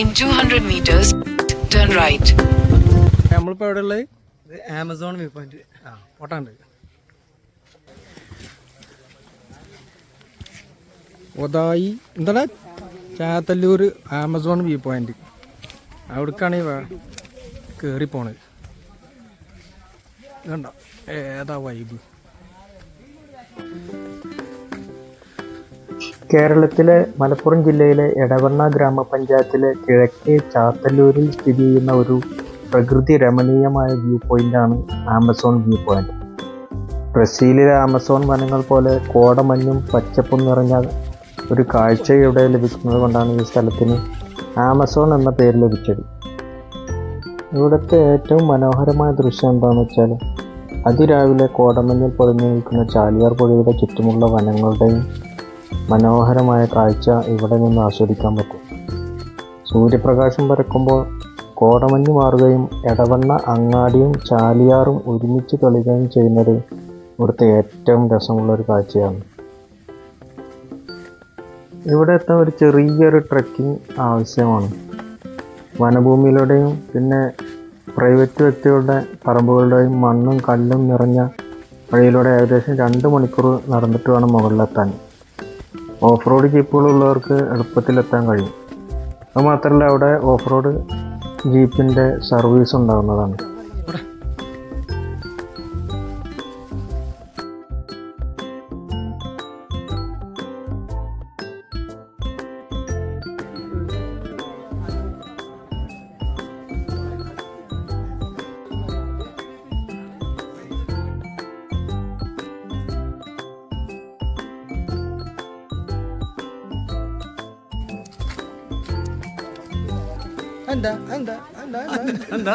In 200 meters, turn right. നമ്മളിപ്പോൾ എവിടെ ഉള്ളത്? Amazon view point. പോട്ടാണ്ട് ഒതായി എന്താണ് ചാത്തല്ലൂർ ആമസോൺ വ്യൂ പോയിന്റ്. അവിടേക്കാണ് കയറി പോണത്. കണ്ടോ ഏതാ വൈബ്. കേരളത്തിലെ മലപ്പുറം ജില്ലയിലെ എടവണ്ണ ഗ്രാമപഞ്ചായത്തിലെ കിഴക്കേ ചാത്തല്ലൂരിൽ സ്ഥിതി ചെയ്യുന്ന ഒരു പ്രകൃതി രമണീയമായ വ്യൂ പോയിന്റാണ് ആമസോൺ വ്യൂ പോയിന്റ്. ബ്രസീലിലെ ആമസോൺ വനങ്ങൾ പോലെ കോടമഞ്ഞും പച്ചപ്പും നിറഞ്ഞ ഒരു കാഴ്ച ഇവിടെ ലഭിക്കുന്നത് കൊണ്ടാണ് ഈ സ്ഥലത്തിന് ആമസോൺ എന്ന പേര് ലഭിച്ചത്. ഇവിടുത്തെ ഏറ്റവും മനോഹരമായ ദൃശ്യം എന്താണെന്ന് വെച്ചാൽ അതിരാവിലെ കോടമഞ്ഞിൽ പൊതിഞ്ഞു നിൽക്കുന്ന ചാലിയാർ പുഴയുടെ ചുറ്റുമുള്ള വനങ്ങളുടെയും മനോഹരമായ കാഴ്ച ഇവിടെ നിന്ന് ആസ്വദിക്കാൻ പറ്റും. സൂര്യപ്രകാശം പരക്കുമ്പോൾ കോടമഞ്ഞ് മാറുകയും എടവണ്ണ അങ്ങാടിയും ചാലിയാറും ഒരുമിച്ച് തെളിയുകയും ചെയ്യുന്നത് ഇവിടുത്തെ ഏറ്റവും രസമുള്ളൊരു കാഴ്ചയാണ്. ഇവിടെ എത്താൻ ഒരു ചെറിയൊരു ട്രെക്കിംഗ് ആവശ്യമാണ്. വനഭൂമിയിലൂടെയും പിന്നെ പ്രൈവറ്റ് വ്യക്തികളുടെ പറമ്പുകളുടെയും മണ്ണും കല്ലും നിറഞ്ഞ വഴിയിലൂടെ ഏകദേശം 2 മണിക്കൂർ നടന്നിട്ട് വേണം മുകളിലെത്താൻ. ഓഫ് റോഡ് ജീപ്പുകളുള്ളവർക്ക് എളുപ്പത്തിലെത്താൻ കഴിയും. അതുമാത്രമല്ല അവിടെ ഓഫ് റോഡ് ജീപ്പിൻ്റെ സർവീസ് ഉണ്ടാകുന്നതാണ്. എന്താ